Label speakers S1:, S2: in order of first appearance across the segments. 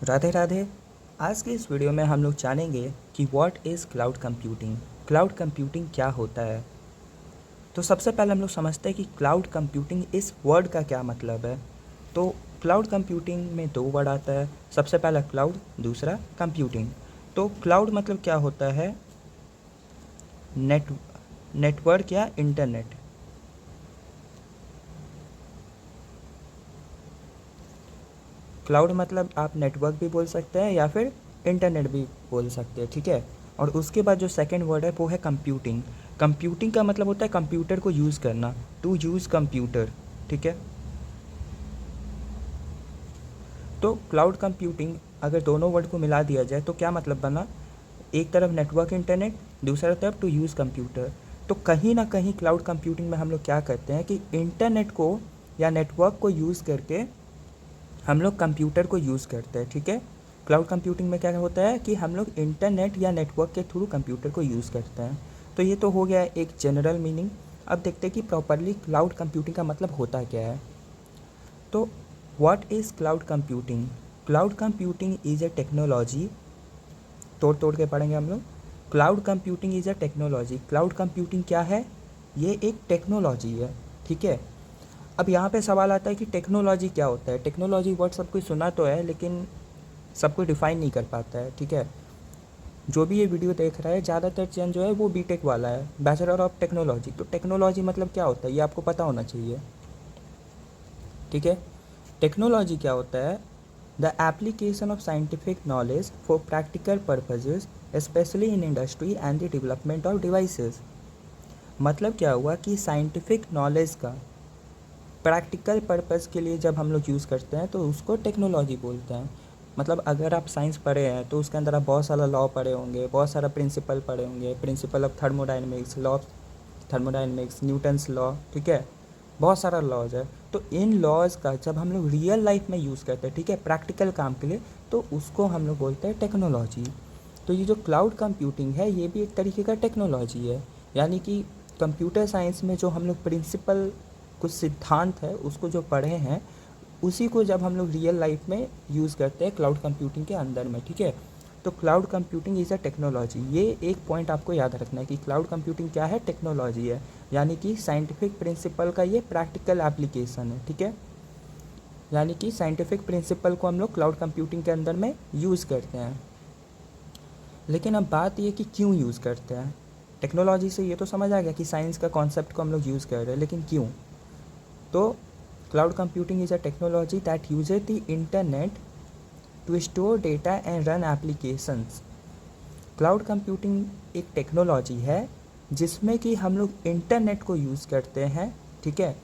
S1: राधे राधे। आज की इस वीडियो में हम लोग जानेंगे कि what is cloud computing. Cloud computing क्या होता है। तो सबसे पहले हम लोग समझते हैं कि क्लाउड कंप्यूटिंग इस वर्ड का क्या मतलब है। तो क्लाउड कंप्यूटिंग में दो वर्ड आता है, सबसे पहला क्लाउड, दूसरा कंप्यूटिंग। तो क्लाउड मतलब क्या होता है, नेटवर्क या इंटरनेट। क्लाउड मतलब आप नेटवर्क भी बोल सकते हैं या फिर इंटरनेट भी बोल सकते हैं, ठीक है। और उसके बाद जो सेकंड वर्ड है वो है कंप्यूटिंग। कंप्यूटिंग का मतलब होता है कंप्यूटर को यूज़ करना, टू यूज़ कंप्यूटर, ठीक है। तो क्लाउड कंप्यूटिंग अगर दोनों वर्ड को मिला दिया जाए तो क्या मतलब बना, एक तरफ नेटवर्क इंटरनेट, दूसरा तरफ टू यूज़ कंप्यूटर। तो कहीं ना कहीं क्लाउड कंप्यूटिंग में हम लोग क्या करते हैं कि इंटरनेट को या नेटवर्क को यूज़ करके हम लोग कंप्यूटर को यूज़ करते हैं, ठीक है। क्लाउड कंप्यूटिंग में क्या होता है कि हम लोग इंटरनेट या नेटवर्क के थ्रू कंप्यूटर को यूज़ करते हैं। तो ये तो हो गया एक जनरल मीनिंग। अब देखते हैं कि प्रॉपरली क्लाउड कंप्यूटिंग का मतलब होता क्या है। तो what is cloud computing. Cloud computing is a technology, तोड़ तोड़ के पढ़ेंगे हम लोग। Cloud computing is a technology. Cloud computing क्या है, ये एक टेक्नोलॉजी है, ठीक है। अब यहाँ पे सवाल आता है कि टेक्नोलॉजी क्या होता है। टेक्नोलॉजी वर्ड सब कुछ सुना तो है लेकिन सब कोई डिफ़ाइन नहीं कर पाता है, ठीक है। जो भी ये वीडियो देख रहा है ज़्यादातर जन जो है वो बीटेक वाला है, बैचलर ऑफ टेक्नोलॉजी। तो टेक्नोलॉजी मतलब क्या होता है ये आपको पता होना चाहिए, ठीक है। टेक्नोलॉजी क्या होता है, the application of scientific knowledge for practical purposes specially in industry and the development of devices. मतलब क्या हुआ कि साइंटिफिक नॉलेज का प्रैक्टिकल पर्पज़ के लिए जब हम लोग यूज़ करते हैं तो उसको टेक्नोलॉजी बोलते हैं। मतलब अगर आप साइंस पढ़े हैं तो उसके अंदर आप बहुत सारा लॉ पढ़े होंगे, बहुत सारा प्रिंसिपल पढ़े होंगे, principle of thermodynamics, law of thermodynamics, Newton's law, ठीक है। बहुत सारा लॉज है। तो इन लॉज का जब हम लोग रियल लाइफ में यूज़ करते हैं, ठीक है, प्रैक्टिकल काम के लिए, तो उसको हम लोग बोलते हैं टेक्नोलॉजी। तो ये जो क्लाउड कंप्यूटिंग है ये भी एक तरीके का टेक्नोलॉजी है। यानी कि कंप्यूटर साइंस में जो हम लोग प्रिंसिपल, कुछ सिद्धांत है उसको जो पढ़े हैं उसी को जब हम लोग रियल लाइफ में यूज़ करते हैं क्लाउड कंप्यूटिंग के अंदर में, ठीक है। तो cloud computing is a technology, ये एक पॉइंट आपको याद रखना है कि क्लाउड कंप्यूटिंग क्या है, टेक्नोलॉजी है। यानी कि साइंटिफिक प्रिंसिपल का ये प्रैक्टिकल एप्लीकेशन है, ठीक है। यानी कि साइंटिफिक प्रिंसिपल को हम लोग क्लाउड कंप्यूटिंग के अंदर में यूज़ करते हैं। लेकिन अब बात ये कि क्यों यूज़ करते हैं। टेक्नोलॉजी से ये तो समझ आ गया कि साइंस का कॉन्सेप्ट को हम लोग यूज़ कर रहे हैं, लेकिन क्यों। तो cloud computing is a technology that uses the internet to store data and run applications. Cloud computing एक टेक्नोलॉजी है जिसमें कि हम लोग इंटरनेट को यूज़ करते हैं, ठीक है।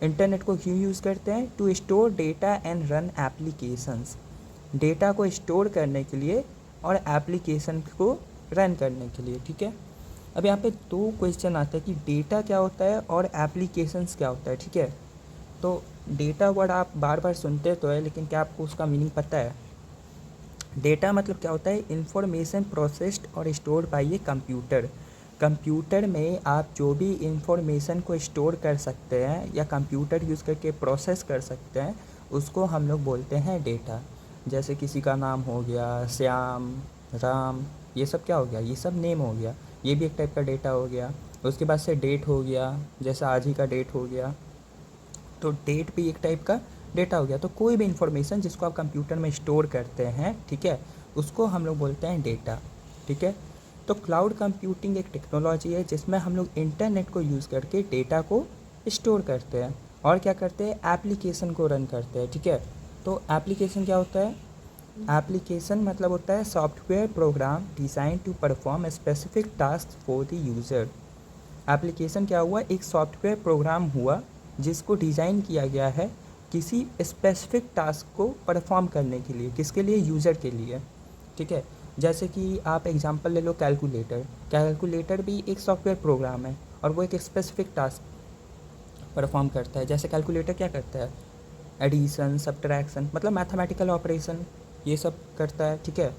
S1: इंटरनेट को क्यों यूज़ करते हैं, to store data and run applications. Data को स्टोर करने के लिए और एप्लीकेशन को रन करने के लिए, ठीक है। अब यहाँ पे दो क्वेश्चन आते हैं कि डेटा क्या होता है और एप्लीकेशंस क्या होता है, ठीक है। तो डेटा वर्ड आप बार बार सुनते तो है लेकिन क्या आपको उसका मीनिंग पता है। डेटा मतलब क्या होता है, इंफॉर्मेशन प्रोसेस्ड और store bye a computer. Computer में आप जो भी इंफॉर्मेशन को स्टोर कर सकते हैं या कंप्यूटर यूज़ करके प्रोसेस कर सकते हैं उसको हम लोग बोलते हैं डेटा। जैसे किसी का नाम हो गया श्याम, राम, ये सब क्या हो गया, ये सब नेम हो गया, ये भी एक टाइप का डेटा हो गया। उसके बाद से डेट हो गया, जैसे आज ही का डेट हो गया, तो डेट भी एक टाइप का डेटा हो गया। तो कोई भी इंफॉर्मेशन जिसको आप कंप्यूटर में स्टोर करते हैं, ठीक है, उसको हम लोग बोलते हैं डेटा, ठीक है। तो क्लाउड कंप्यूटिंग एक टेक्नोलॉजी है जिसमें हम लोग इंटरनेट को यूज़ करके डेटा को स्टोर करते हैं और क्या करते हैं, एप्लीकेशन को रन करते हैं, ठीक है। तो एप्लीकेशन क्या होता है, एप्लीकेशन मतलब होता है software program design to perform specific task for the user. Application क्या हुआ, एक सॉफ्टवेयर प्रोग्राम हुआ जिसको डिज़ाइन किया गया है किसी स्पेसिफिक टास्क को परफॉर्म करने के लिए, किसके लिए, यूज़र के लिए, ठीक है। जैसे कि आप एग्जांपल ले लो कैलकुलेटर। कैलकुलेटर भी एक सॉफ्टवेयर प्रोग्राम है और वो एक स्पेसिफिक टास्क परफॉर्म करता है। जैसे कैलकुलेटर क्या करता है, एडिशन, सब्ट्रैक्शन, मतलब मैथमेटिकल ऑपरेशन ये सब करता है, ठीक है।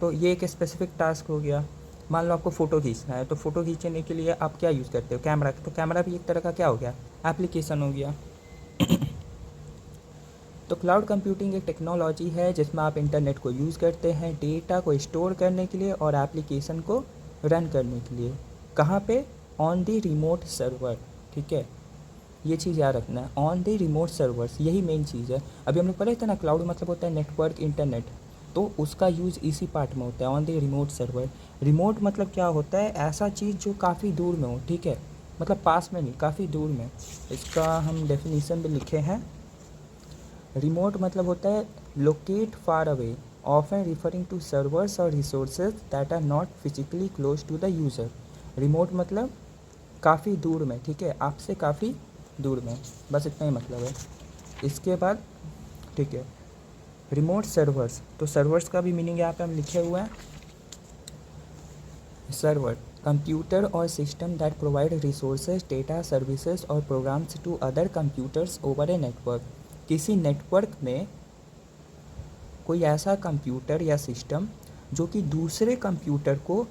S1: तो ये एक स्पेसिफिक टास्क हो गया। मान लो आपको फ़ोटो खींचना है तो फ़ोटो खींचने के लिए आप क्या यूज़ करते हो, कैमरा। तो कैमरा भी एक तरह का क्या हो गया, एप्लीकेशन हो गया। तो क्लाउड कंप्यूटिंग एक टेक्नोलॉजी है जिसमें आप इंटरनेट को यूज़ करते हैं डेटा को स्टोर करने के लिए और एप्लीकेशन को रन करने के लिए। कहाँ पे? On the remote server. ठीक है, ये चीज़ याद रखना है, ऑन दी रिमोट सर्वर्स, यही मेन चीज़ है। अभी हम लोग पढ़े थे ना, क्लाउड मतलब होता है नेटवर्क, इंटरनेट, तो उसका यूज़ इसी पार्ट में होता है, on the remote server. Remote मतलब क्या होता है? ऐसा चीज़ जो काफ़ी दूर में हो। ठीक है, मतलब पास में नहीं, काफ़ी दूर में। इसका हम डेफिनेशन भी लिखे हैं। रिमोट मतलब होता है locate far away, often referring to servers और resources that are not physically close to the user. Remote मतलब काफ़ी दूर में। ठीक है, आपसे काफ़ी दूर में, बस इतना ही मतलब है। इसके बाद ठीक है, रिमोट सर्वर्स, तो सर्वर्स का भी मीनिंग यहाँ पे हम लिखे हुए हैं। सर्वर, कंप्यूटर और system that provide resources, data, services और programs to other computers over a network. किसी नेटवर्क में कोई ऐसा कंप्यूटर या सिस्टम जो कि दूसरे कंप्यूटर को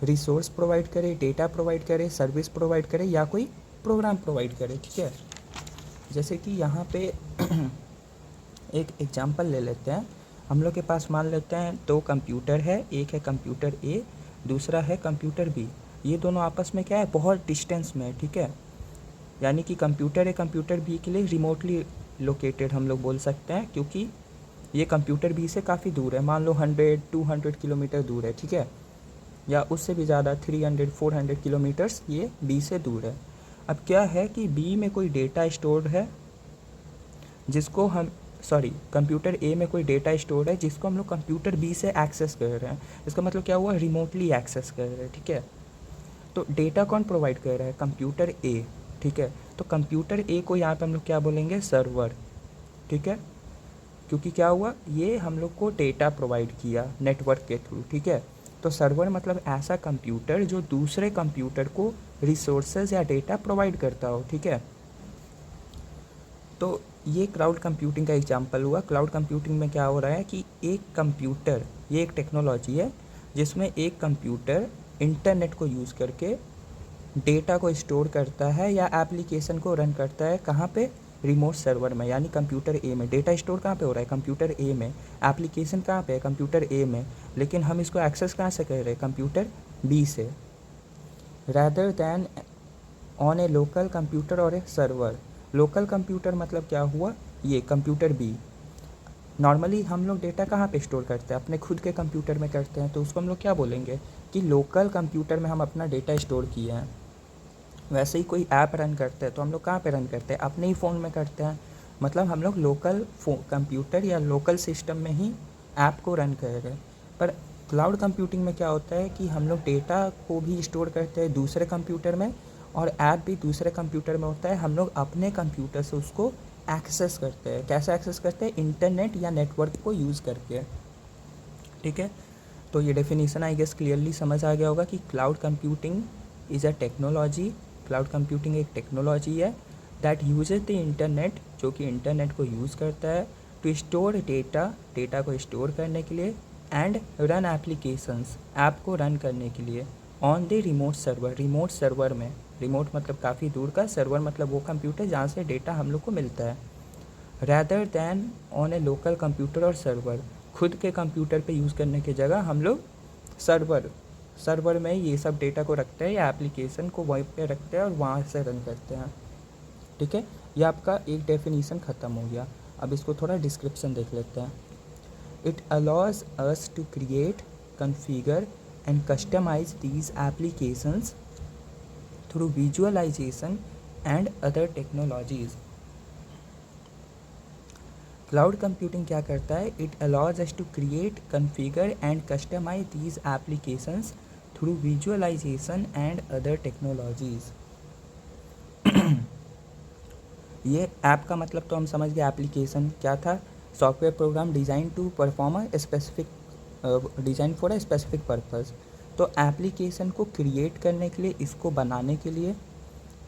S1: रिसोर्स प्रोवाइड करे, डेटा प्रोवाइड करे, सर्विस प्रोवाइड करे या कोई प्रोग्राम प्रोवाइड करे। ठीक है, जैसे कि यहाँ पे एक एग्जांपल ले लेते हैं। हम लोग के पास मान लेते हैं दो कंप्यूटर है, एक है कंप्यूटर ए, दूसरा है कंप्यूटर बी। ये दोनों आपस में क्या है? बहुत डिस्टेंस में है। ठीक है, यानी कि कंप्यूटर ए कंप्यूटर बी के लिए रिमोटली लोकेटेड हम लोग बोल सकते हैं, क्योंकि ये कंप्यूटर बी से काफ़ी दूर है, मान लो 100-200 किलोमीटर दूर है। ठीक है, या उससे भी ज़्यादा 300-400 किलोमीटर्स ये बी से दूर है। अब क्या है कि बी में कोई डेटा स्टोर्ड है जिसको हम कंप्यूटर ए में कोई डेटा स्टोर है जिसको हम लोग कंप्यूटर बी से एक्सेस कर रहे हैं। इसका मतलब क्या हुआ? रिमोटली एक्सेस कर रहे हैं। ठीक है, तो डेटा कौन प्रोवाइड कर रहा है? कंप्यूटर ए। ठीक है, तो कंप्यूटर ए को यहाँ पे हम लोग क्या बोलेंगे? सर्वर। ठीक है, क्योंकि क्या हुआ? ये हम लोग को डेटा प्रोवाइड किया नेटवर्क के थ्रू। ठीक है, तो सर्वर मतलब ऐसा कंप्यूटर जो दूसरे कंप्यूटर को रिसोर्सेज या डेटा प्रोवाइड करता हो। ठीक है, तो ये क्लाउड कंप्यूटिंग का एग्जांपल हुआ। क्लाउड कंप्यूटिंग में क्या हो रहा है कि एक कंप्यूटर, ये एक टेक्नोलॉजी है जिसमें एक कंप्यूटर इंटरनेट को यूज़ करके डेटा को स्टोर करता है या एप्लीकेशन को रन करता है। कहाँ पे? रिमोट सर्वर में, यानी कंप्यूटर ए में। डेटा स्टोर कहाँ पे हो रहा है? कंप्यूटर ए में। एप्लीकेशन कहाँ पे है? कंप्यूटर ए में। लेकिन हम इसको एक्सेस कहाँ से कर रहे हैं? कंप्यूटर बी से। Rather than on A local computer और ए सर्वर। लोकल कंप्यूटर मतलब क्या हुआ? ये कंप्यूटर बी। नॉर्मली हम लोग डेटा कहाँ पे स्टोर करते हैं? अपने खुद के कंप्यूटर में करते हैं, तो उसको हम लोग क्या बोलेंगे कि लोकल कंप्यूटर में हम अपना डेटा स्टोर किए हैं। वैसे ही कोई ऐप रन करते हैं तो हम लोग कहाँ पे रन करते हैं? अपने ही फ़ोन में करते हैं। मतलब हम लोग लोकल कंप्यूटर या लोकल सिस्टम में ही ऐप को रन कर रहे हैं। पर क्लाउड कंप्यूटिंग में क्या होता है कि हम लोग डेटा को भी स्टोर करते हैं दूसरे कंप्यूटर में, और ऐप भी दूसरे कंप्यूटर में होता है। हम लोग अपने कंप्यूटर से उसको एक्सेस करते हैं। कैसे एक्सेस करते हैं? इंटरनेट या नेटवर्क को यूज़ करके। ठीक है, तो ये डेफिनेशन आई गेस क्लियरली समझ आ गया होगा कि cloud computing is a technology. Cloud computing एक टेक्नोलॉजी है दैट यूजेज द इंटरनेट, जो कि इंटरनेट को यूज़ करता है टू स्टोर डेटा, डेटा को स्टोर करने के लिए, एंड रन एप्लीकेशंस, ऐप को रन करने के लिए, on the remote server, remote server में। रिमोट मतलब काफ़ी दूर का, सर्वर मतलब वो कंप्यूटर जहाँ से डेटा हम लोग को मिलता है। Rather than on A local computer और सर्वर, खुद के कंप्यूटर पे यूज़ करने की जगह हम लोग सर्वर में ये सब डेटा को रखते हैं या एप्लीकेशन को वहीं पे रखते हैं और वहाँ से रन करते हैं। ठीक है, ये आपका एक डेफिनीसन ख़त्म हो गया। अब इसको थोड़ा डिस्क्रिप्शन देख लेते हैं। It allows us to create, configure and customize these applications through visualization and other technologies. Cloud computing क्या करता है? It allows us to create, configure and customize these applications through visualization and other technologies. ये app का मतलब तो हम समझ गए। एप्लीकेशन क्या था? Software program design to perform a specific, design for a specific purpose. तो एप्लीकेशन को क्रिएट करने के लिए, इसको बनाने के लिए,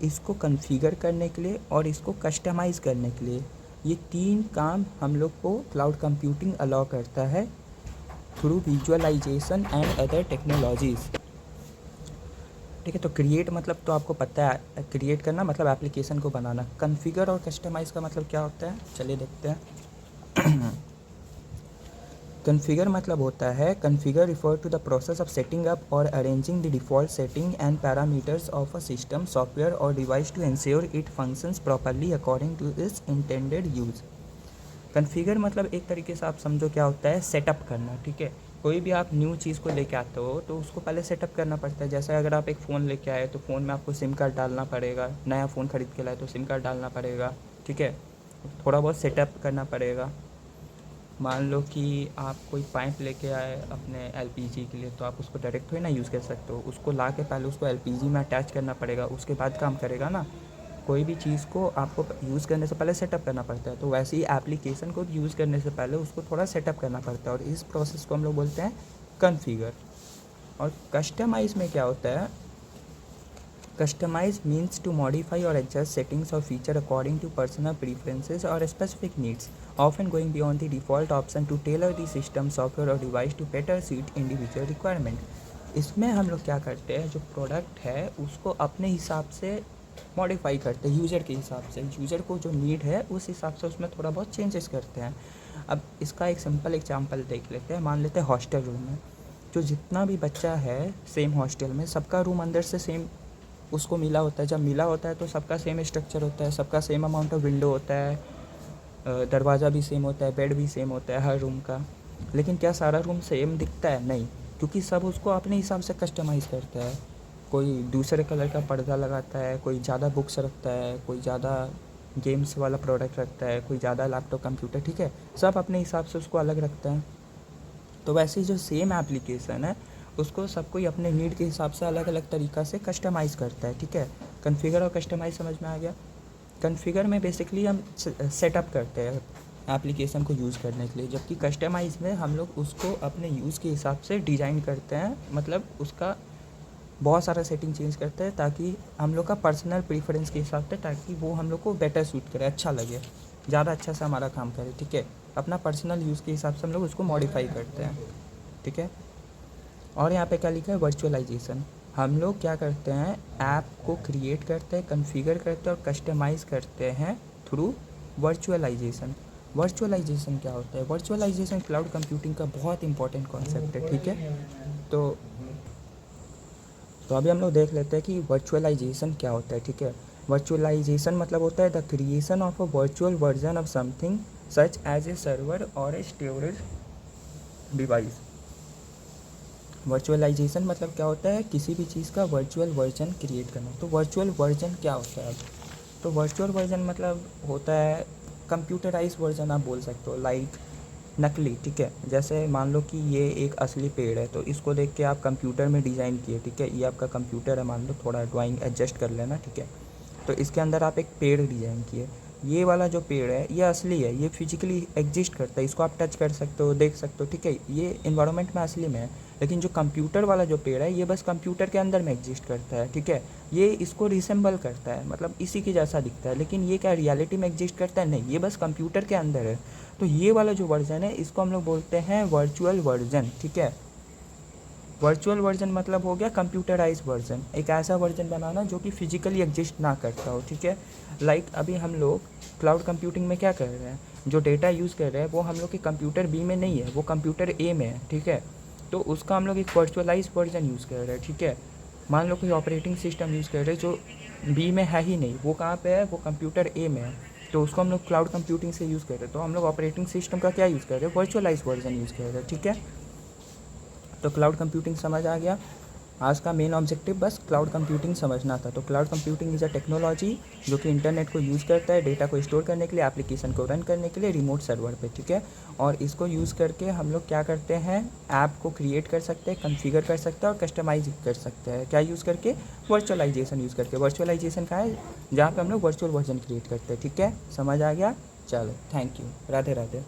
S1: इसको कॉन्फ़िगर करने के लिए और इसको कस्टमाइज़ करने के लिए, ये तीन काम हम लोग को क्लाउड कंप्यूटिंग अलाउ करता है through visualization and other technologies. ठीक है, तो क्रिएट मतलब तो आपको पता है, क्रिएट करना मतलब एप्लीकेशन को बनाना। कॉन्फ़िगर और कस्टमाइज़ का मतलब क्या होता है? चलिए देखते हैं। कन्फिगर मतलब होता है, configure refer to the process of setting up और arranging the default setting and parameters of a system, software और device to ensure it functions properly according to its intended use. Configure मतलब एक तरीके से आप समझो क्या होता है, सेटअप करना, ठीक है। कोई भी आप न्यू चीज़ को लेके आते हो तो उसको पहले सेटअप करना पड़ता है। जैसे अगर आप एक फ़ोन लेके आए तो फ़ोन में आपको सिम कार्ड डालना पड़ेगा, नया फ़ोन ख़रीद के लाए तो सिम कार्ड डालना पड़ेगा, ठीक है। थोड़ा बहुत सेटअप करना पड़ेगा। मान लो कि आप कोई पाइप लेके आए अपने एलपीजी के लिए, तो आप उसको डायरेक्ट थोड़ी ना यूज़ कर सकते हो, उसको ला के पहले उसको एलपीजी में अटैच करना पड़ेगा, उसके बाद काम करेगा ना। कोई भी चीज़ को आपको यूज़ करने से पहले सेटअप करना पड़ता है, तो वैसे ही एप्लीकेशन को यूज़ करने से पहले उसको थोड़ा सेटअप करना पड़ता है, और इस प्रोसेस को हम लोग बोलते हैं कॉन्फ़िगर। और कस्टमाइज़ में क्या होता है, customise means to modify or adjust settings or feature according to personal preferences or specific needs, often going beyond the default option to tailor the system, software or device to better suit individual requirement। इसमें हम लोग क्या करते हैं, जो product है उसको अपने हिसाब से मॉडिफाई करते हैं, यूज़र के हिसाब से, यूज़र को जो नीड है उस हिसाब से उसमें थोड़ा बहुत चेंजेस करते हैं। अब इसका एक सिंपल एग्जांपल देख लेते हैं। मान लेते हैं हॉस्टल रूम में जो जितना भी बच्चा है सेम हॉस्टल में, सबका रूम अंदर से सेम उसको मिला होता है। जब मिला होता है तो सबका सेम स्ट्रक्चर होता है, सबका सेम अमाउंट ऑफ विंडो होता है, दरवाज़ा भी सेम होता है, बेड भी सेम होता है हर रूम का। लेकिन क्या सारा रूम सेम दिखता है? नहीं, क्योंकि सब उसको अपने हिसाब से कस्टमाइज़ करता है। कोई दूसरे कलर का पर्दा लगाता है, कोई ज़्यादा बुक्स रखता है, कोई ज़्यादा गेम्स वाला प्रोडक्ट रखता है, कोई ज़्यादा लैपटॉप कंप्यूटर, ठीक है। सब अपने हिसाब से उसको अलग रखता है। तो वैसे ही जो सेम एप्लीकेशन है उसको सब कोई अपने नीड के हिसाब से अलग अलग तरीक़ा से कस्टमाइज़ करता है, ठीक है। कॉन्फ़िगर और कस्टमाइज़ समझ में आ गया। कॉन्फ़िगर में बेसिकली हम सेटअप करते हैं एप्लीकेशन को यूज़ करने के लिए, जबकि कस्टमाइज़ में हम लोग उसको अपने यूज़ के हिसाब से डिज़ाइन करते हैं, मतलब उसका बहुत सारा सेटिंग चेंज करते हैं ताकि हम लोग का पर्सनल प्रेफरेंस के हिसाब से, ताकि वो हम लोग को बेटर सूट करे, अच्छा लगे, ज़्यादा अच्छा से हमारा काम करे, ठीक है। अपना पर्सनल यूज़ के हिसाब से हम लोग उसको मॉडिफाई करते हैं, ठीक है। और यहाँ पे क्या लिखा है, वर्चुअलाइजेशन। हम लोग क्या करते हैं, ऐप को क्रिएट करते हैं, कॉन्फ़िगर करते हैं और कस्टमाइज़ करते हैं थ्रू वर्चुअलाइजेशन। वर्चुअलाइजेशन क्या होता है? वर्चुअलाइजेशन क्लाउड कंप्यूटिंग का बहुत इंपॉर्टेंट कॉन्सेप्ट है, ठीक है। तो अभी हम लोग देख लेते हैं कि वर्चुअलाइजेशन क्या होता है, ठीक है। वर्चुअलाइजेशन मतलब होता है the creation of a virtual version of something such as a server or a storage device. Virtualisation मतलब क्या होता है, किसी भी चीज़ का वर्चुअल वर्जन क्रिएट करना। तो वर्चुअल वर्जन क्या होता है? तो वर्चुअल वर्जन मतलब होता है कंप्यूटराइज वर्जन, आप बोल सकते हो, लाइक नकली, ठीक है। जैसे मान लो कि ये एक असली पेड़ है, तो इसको देख के आप कंप्यूटर में डिज़ाइन किए, ठीक है। ये आपका कंप्यूटर है, मान लो, थोड़ा ड्राइंग एडजस्ट कर लेना, ठीक है। तो इसके अंदर आप एक पेड़ डिज़ाइन किए। ये वाला जो पेड़ है ये असली है, ये फिजिकली एग्जिस्ट करता है, इसको आप टच कर सकते हो, देख सकते हो, ठीक है। ये इन्वायरमेंट में असली में है। लेकिन जो कंप्यूटर वाला जो पेड़ है ये बस कंप्यूटर के अंदर में एग्जिस्ट करता है, ठीक है। ये इसको रिसेंबल करता है, मतलब इसी के जैसा दिखता है, लेकिन ये क्या रियलिटी में एग्जिस्ट करता है? नहीं, ये बस कंप्यूटर के अंदर है। तो ये वाला जो वर्जन है इसको हम लोग बोलते हैं वर्चुअल वर्जन, ठीक है। वर्चुअल वर्जन मतलब हो गया कंप्यूटराइज वर्जन, एक ऐसा वर्जन बनाना जो कि फिजिकली एग्जिस्ट ना करता हो, ठीक है। लाइक अभी हम लोग क्लाउड कंप्यूटिंग में क्या कर रहे हैं, जो डेटा यूज़ कर रहे हैं वो हम लोग के कंप्यूटर बी में नहीं है, वो कंप्यूटर ए में है, ठीक है। तो उसका हम लोग एक वर्चुअलाइज वर्जन यूज़ कर रहे हैं, ठीक है। मान लो कोई ऑपरेटिंग सिस्टम यूज़ कर रहे हैं जो बी में है ही नहीं, वो कहाँ पे है, वो कंप्यूटर ए में है, तो उसको हम लोग क्लाउड कंप्यूटिंग से यूज़ कर रहे हैं। तो हम लोग ऑपरेटिंग सिस्टम का क्या यूज़ कर रहे हैं, वर्चुअलाइज वर्जन यूज़ कर रहे हैं, ठीक है। तो क्लाउड कंप्यूटिंग समझ आ गया। आज का मेन ऑब्जेक्टिव बस क्लाउड कंप्यूटिंग समझना था। तो cloud computing is a technology जो कि इंटरनेट को यूज़ करता है डेटा को स्टोर करने के लिए, एप्लीकेशन को रन करने के लिए रिमोट सर्वर पे, ठीक है। और इसको यूज़ करके हम लोग क्या करते हैं, ऐप को क्रिएट कर सकते हैं, कॉन्फ़िगर कर सकते हैं और कस्टमाइज कर सकते हैं। क्या यूज़ करके? वर्चुअलाइजेशन यूज़ करके। वर्चुअलाइजेशन का है जहाँ पर हम लोग वर्चुअल वर्जन क्रिएट करते हैं, ठीक है। समझ आ गया? चलो, थैंक यू, राधे राधे।